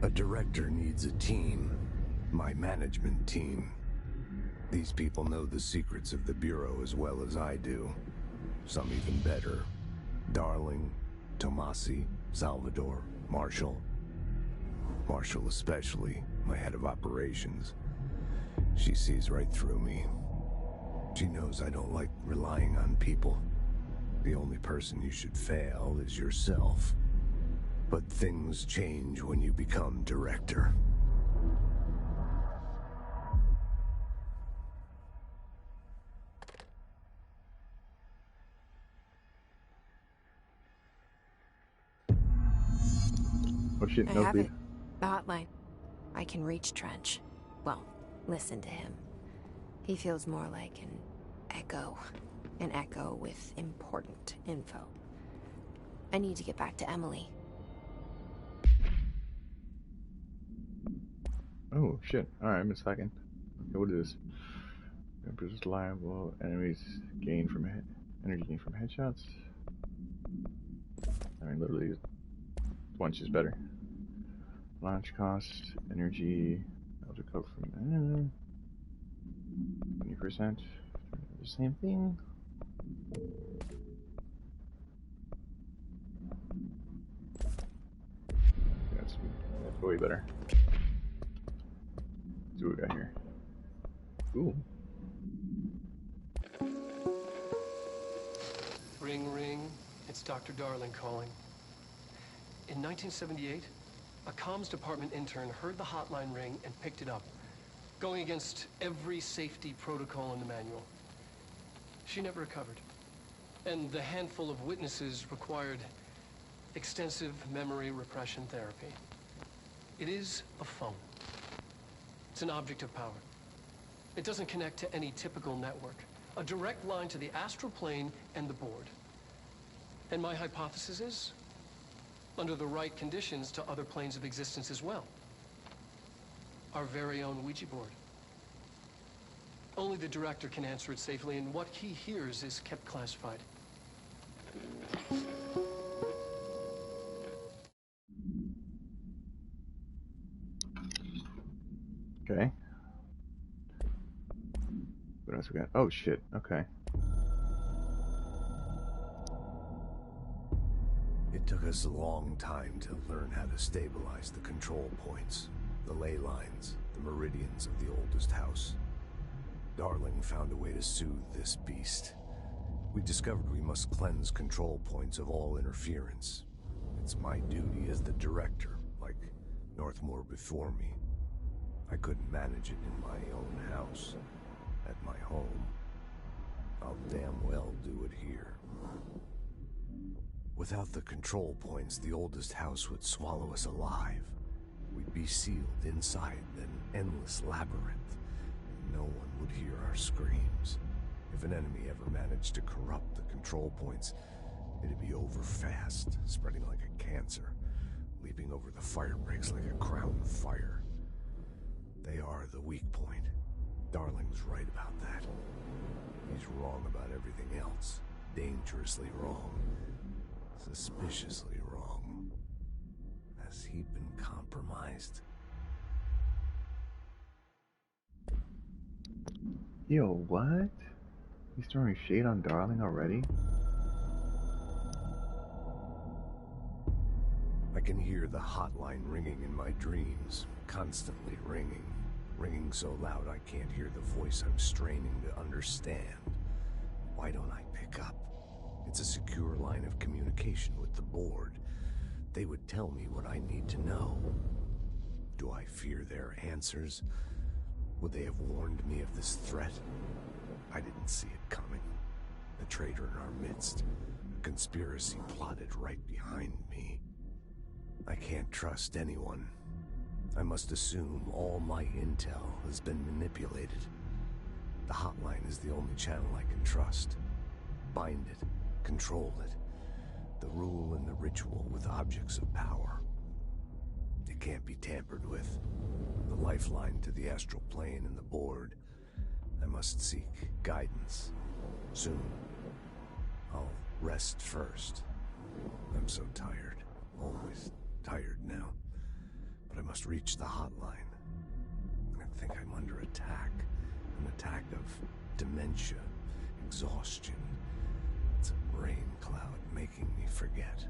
A director needs a team. My management team. These people know the secrets of the Bureau as well as I do. Some even better. Darling, Tomasi, Salvador, Marshall. Marshall especially, my head of operations. She sees right through me. She knows I don't like relying on people. The only person you should fail is yourself. But things change when you become director. Oh shit, I no have feed. it. The hotline. I can reach Trench. Well, listen to him. He feels more like an echo. An echo with important info. I need to get back to Emily. Oh shit. Alright, I'm a second. Okay, what is this? Improves reliable enemies gain from energy gain from headshots. I mean, literally, once is better. Launch cost, energy. I'll recover from 20%. The same thing. That's way better. Let's see what we got here. Ooh. Ring, ring. It's Dr. Darling calling. In 1978, a comms department intern heard the hotline ring and picked it up, going against every safety protocol in the manual. She never recovered. And the handful of witnesses required extensive memory repression therapy. It is a phone. It's an object of power. It doesn't connect to any typical network. A direct line to the astral plane and the board. And my hypothesis is, under the right conditions, to other planes of existence as well. Our very own Ouija board. Only the director can answer it safely, and what he hears is kept classified. Okay. What else we got? Oh shit. Okay. It took us a long time to learn how to stabilize the control points, the ley lines, the meridians of the oldest house. Darling found a way to soothe this beast. We discovered we must cleanse control points of all interference. It's my duty as the director, like Northmore before me. I couldn't manage it in my own house, at my home. I'll damn well do it here. Without the control points, the oldest house would swallow us alive. We'd be sealed inside an endless labyrinth, and no one would hear our screams. If an enemy ever managed to corrupt the control points, it'd be over fast, spreading like a cancer, leaping over the fire breaks like a crown fire. They are the weak point. Darling's right about that. He's wrong about everything else. Dangerously wrong. Suspiciously wrong. Has he been compromised? Yo, what? He's throwing shade on Darling already? I can hear the hotline ringing in my dreams, constantly ringing. Ringing so loud I can't hear the voice I'm straining to understand. Why don't I pick up? It's a secure line of communication with the board. They would tell me what I need to know. Do I fear their answers? Would they have warned me of this threat? I didn't see it coming. A traitor in our midst. A conspiracy plotted right behind me. I can't trust anyone. I must assume all my intel has been manipulated. The hotline is the only channel I can trust. Bind it, control it. The rule and the ritual with objects of power. It can't be tampered with. The lifeline to the astral plane and the board. I must seek guidance. Soon. I'll rest first. I'm so tired. Always tired now. But I must reach the hotline. I think I'm under attack. An attack of dementia, exhaustion. It's a brain cloud making me forget.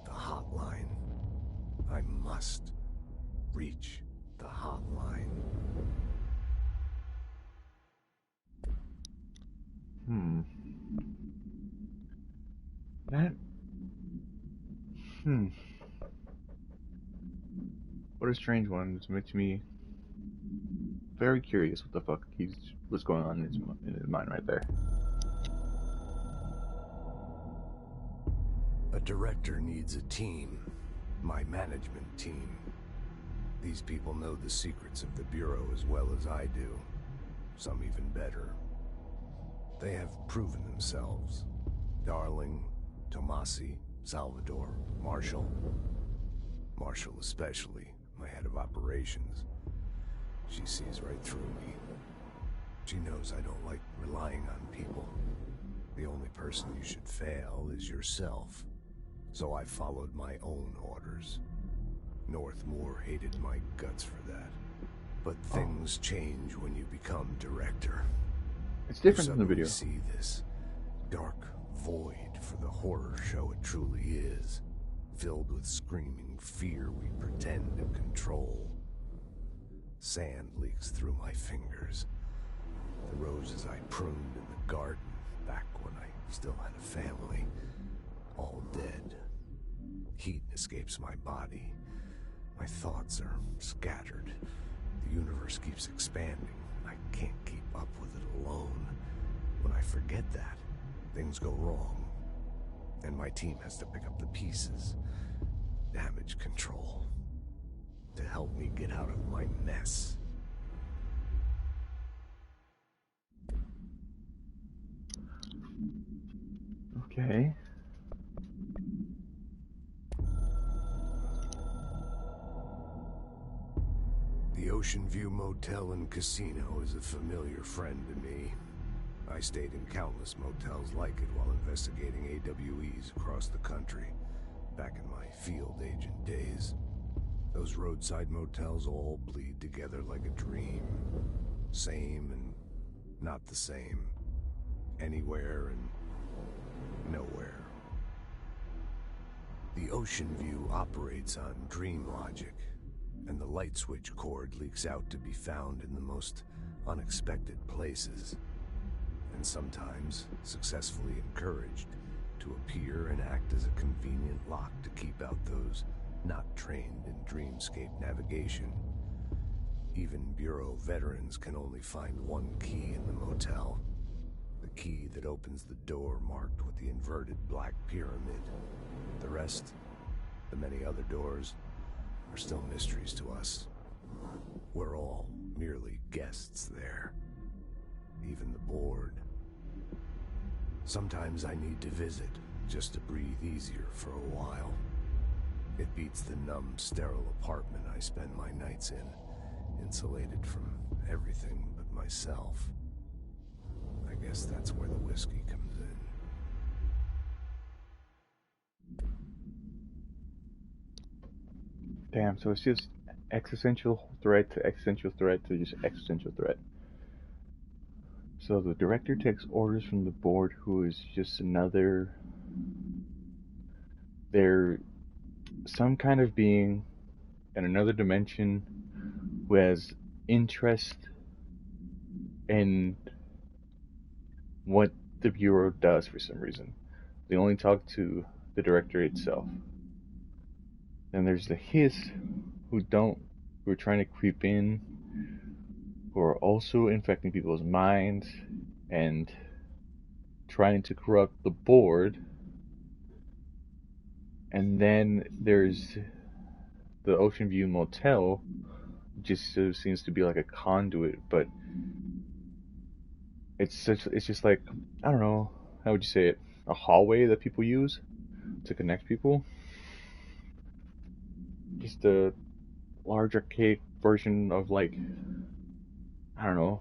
The hotline. I must reach the hotline. That... What a strange one. It makes me very curious what the fuck what's going on in his mind right there. A director needs a team. My management team. These people know the secrets of the Bureau as well as I do. Some even better. They have proven themselves. Darling, Tomasi, Salvador, Marshall. Marshall especially, my head of operations. She sees right through me. She knows I don't like relying on people. The only person you should fail is yourself. So I followed my own orders. Northmore hated my guts for that. But things change when you become director. It's different from the video. You see this dark void for the horror show it truly is, filled with screaming fear we pretend to control. Sand leaks through my fingers. The roses I pruned in the garden back when I still had a family, all dead. Heat escapes my body. My thoughts are scattered. The universe keeps expanding. I can't keep up with it alone. When I forget that, things go wrong. And my team has to pick up the pieces. Damage control. To help me get out of my mess. Okay. The Ocean View Motel and Casino is a familiar friend to me. I stayed in countless motels like it while investigating AWEs across the country, back in my field agent days. Those roadside motels all bleed together like a dream. Same and not the same. Anywhere and nowhere. The Ocean View operates on dream logic, and the light switch cord leaks out to be found in the most unexpected places, and sometimes successfully encouraged to appear and act as a convenient lock to keep out those not trained in dreamscape navigation. Even Bureau veterans can only find one key in the motel. The key that opens the door marked with the inverted black pyramid. The rest, the many other doors, are still mysteries to us. We're all merely guests there. Even the board. Sometimes I need to visit, just to breathe easier for a while. It beats the numb, sterile apartment I spend my nights in, insulated from everything but myself. I guess that's where the whiskey comes in. Damn, so it's just existential threat to existential threat to just existential threat. So the director takes orders from the board, who is just another... They're some kind of being in another dimension who has interest in what the Bureau does for some reason. They only talk to the director itself. Then there's the Hiss, who are trying to creep in, who are also infecting people's minds and trying to corrupt the board. And then there's the Ocean View Motel, just seems to be like a conduit, but it's just like, I don't know, how would you say it? A hallway that people use to connect people. Just a large archaic version of, like, I don't know,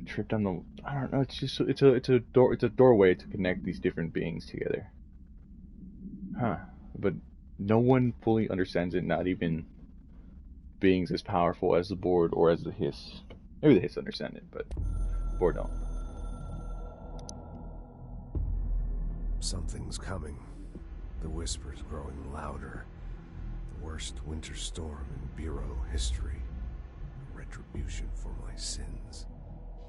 a trip down the, I don't know, it's a doorway to connect these different beings together. Huh. But no one fully understands it, not even beings as powerful as the board or as the Hiss. Maybe the Hiss understand it, but the board don't. Something's coming. The whispers growing louder. The worst winter storm in Bureau history. Retribution for my sins.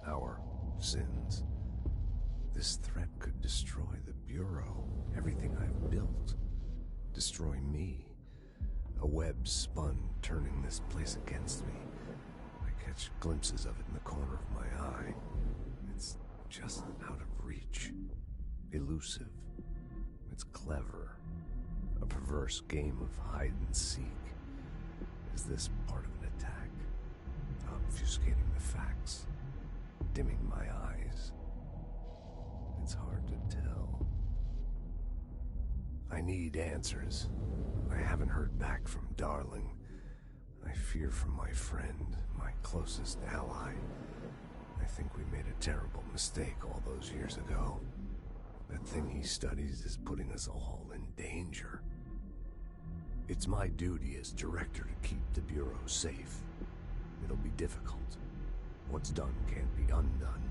Our sins. This threat could destroy the Bureau. Everything I've built. Destroy me. A web spun, turning this place against me. I catch glimpses of it in the corner of my eye. It's just out of reach. Elusive. It's clever. A perverse game of hide and seek. Is this part of an attack? Obfuscating the facts. Dimming my eyes. It's hard to tell. I need answers. I haven't heard back from Darling. I fear for my friend, my closest ally. I think we made a terrible mistake all those years ago. That thing he studies is putting us all in danger. It's my duty as director to keep the Bureau safe. It'll be difficult. What's done can't be undone.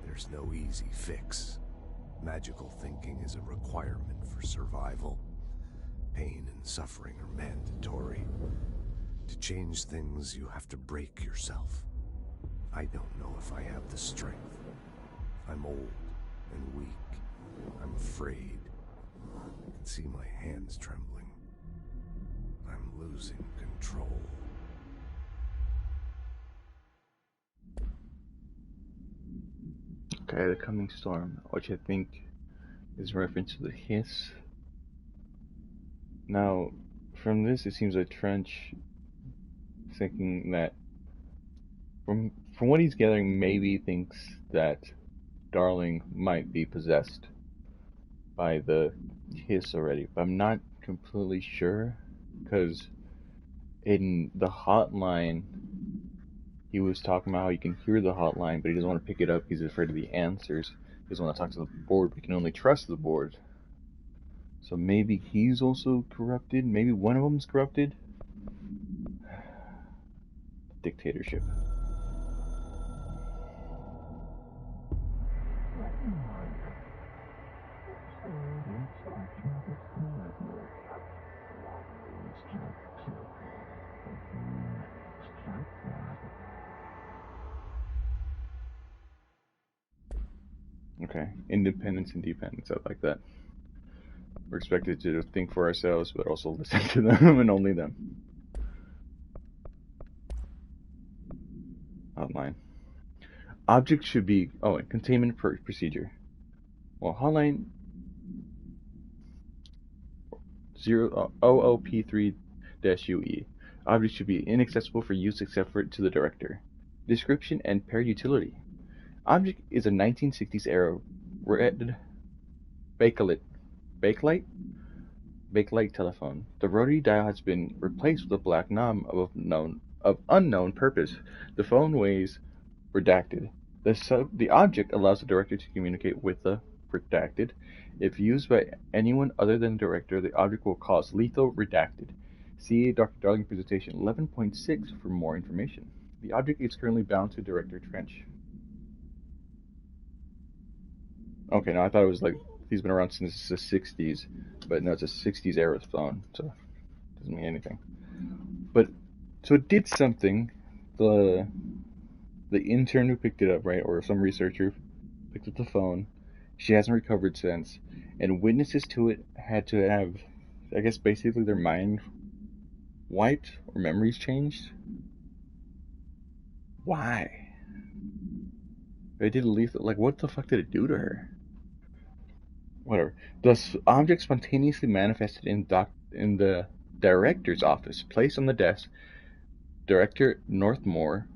There's no easy fix. Magical thinking is a requirement for survival. Pain and suffering are mandatory. To change things, you have to break yourself. I don't know if I have the strength. I'm old and weak. I'm afraid. I can see my hands trembling. I'm losing control. Okay, the coming storm, which I think is a reference to the Hiss. Now, from this, it seems like Trench thinking that, from what he's gathering, maybe thinks that Darling might be possessed by the Hiss already, but I'm not completely sure, because in the hotline, he was talking about how you can hear the hotline, but he doesn't want to pick it up because he's afraid of the answers. He doesn't want to talk to the board, but he can only trust the board. So maybe he's also corrupted. Maybe one of them's corrupted. dictatorship. Okay, independence and dependence. I like that. We're expected to think for ourselves, but also listen to them and only them. Hotline. Object should be. Oh, and containment procedure. Well, hotline 0OOP3-UE. Object should be inaccessible for use except to the director. Description and paired utility. Object is a 1960s era red bakelite bakelite telephone. The rotary dial has been replaced with a black knob of unknown purpose. The phone weighs redacted. The object allows the director to communicate with the redacted. If used by anyone other than the director, the object will cause lethal redacted. See Dr. Darling presentation 11.6 for more information. The object is currently bound to Director Trench. Okay, now I thought it was like he's been around since the 60s, but no, it's a 60s era phone, so it doesn't mean anything. But so it did something. The intern who picked it up, right, or some researcher picked up the phone. She hasn't recovered since, and witnesses to it had to have, I guess, basically their mind wiped or memories changed. Why? They didn't leave. Like, what the fuck did it do to her? Whatever. The object spontaneously manifested in the director's office, placed on the desk. Director Northmoor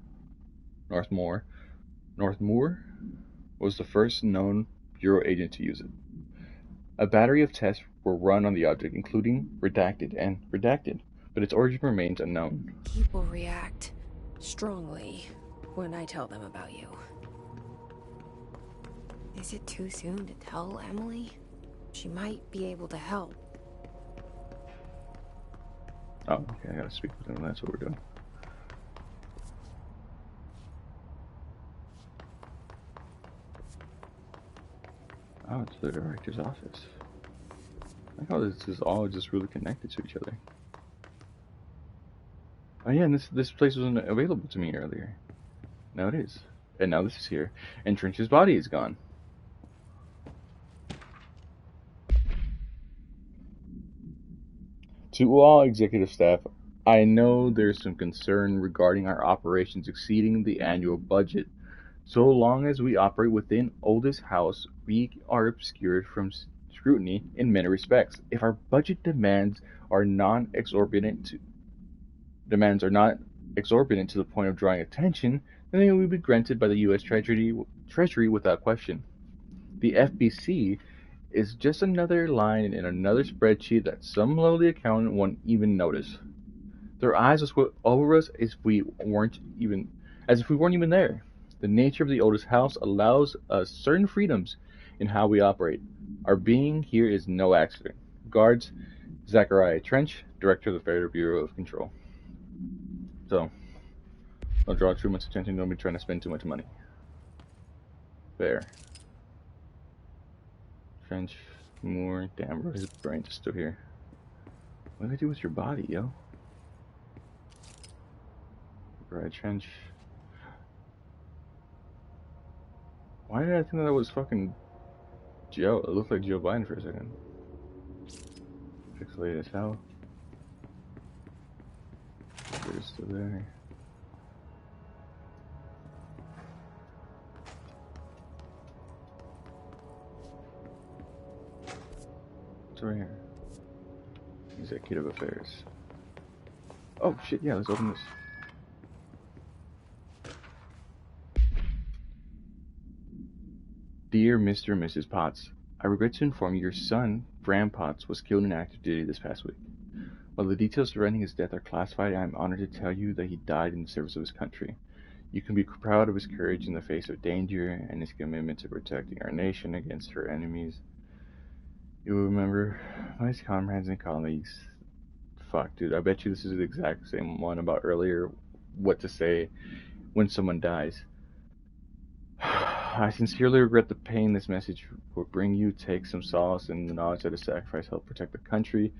was the first known Bureau agent to use it. A battery of tests were run on the object, including redacted and redacted, but its origin remains unknown. People react strongly when I tell them about you. Is it too soon to tell Emily? She might be able to help. Oh, okay, I gotta speak with him. That's what we're doing. Oh, it's the director's office. I like how this is all just really connected to each other. Oh yeah, and this place wasn't available to me earlier. Now it is. And now this is here. And Trench's body is gone. To all executive staff, I know there's some concern regarding our operations exceeding the annual budget. So long as we operate within Oldest House, we are obscured from scrutiny in many respects. If our budget demands are not exorbitant to the point of drawing attention, then they will be granted by the U.S. Treasury without question. The FBC is just another line in another spreadsheet that some lowly accountant won't even notice. Their eyes will sweep over us as if we weren't even there. The nature of the Oldest House allows us certain freedoms in how we operate. Our being here is no accident. Guards, Zachariah Trench, Director of the Federal Bureau of Control. So, don't draw too much attention. Don't be trying to spend too much money. There. Trench, Moore, damn, bro, his brain's just still here. What do they do with your body, yo? Right, Trench. Why did I think that was fucking Joe? It looked like Joe Biden for a second. Pixelated as hell. They're still there. What's over here? Executive Affairs. Oh shit, yeah, let's open this. Dear Mr. and Mrs. Potts, I regret to inform you your son, Bram Potts, was killed in active duty this past week. While the details surrounding his death are classified, I am honored to tell you that he died in the service of his country. You can be proud of his courage in the face of danger and his commitment to protecting our nation against her enemies. You will remember his comrades and colleagues. Fuck, dude, I bet you this is the exact same one about earlier what to say when someone dies. I sincerely regret the pain this message will bring you. Take some solace in the knowledge that his sacrifice helped protect the country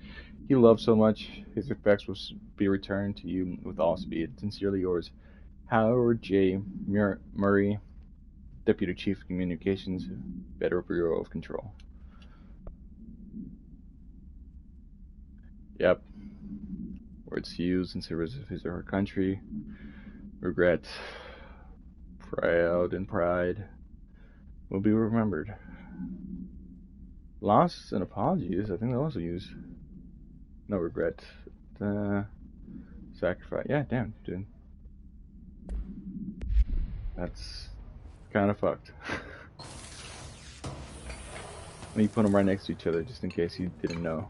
he loved so much. His effects will be returned to you with all speed. Sincerely yours, Howard J. Murray, Deputy Chief of Communications, Federal Bureau of Control. Yep. Words used in service of his or her country. Regret, proud, and pride will be remembered. Loss and apologies, I think they also use. No regret. Sacrifice. Yeah, damn, dude. That's kind of fucked. Let me put them right next to each other just in case you didn't know.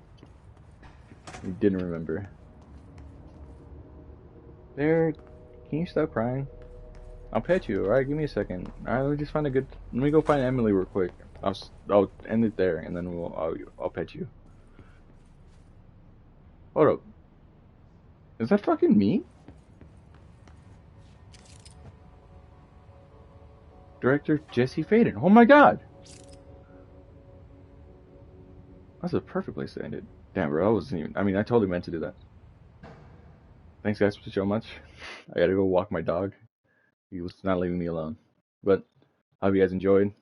You didn't remember. There, can you stop crying? I'll pet you, alright? Give me a second. Alright, let me just find a good... Let me go find Emily real quick. I'll end it there, and then I'll pet you. Hold up. Is that fucking me? Director Jesse Faden. Oh my god! That's a perfect place to end it. Damn, bro, I wasn't even... I mean, I totally meant to do that. Thanks, guys, so much. I gotta go walk my dog. He was not leaving me alone. But, I hope you guys enjoyed.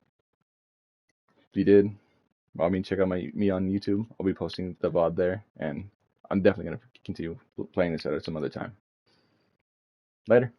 If you did, I mean, check out me on YouTube. I'll be posting the VOD there, and I'm definitely going to continue playing this at some other time. Later.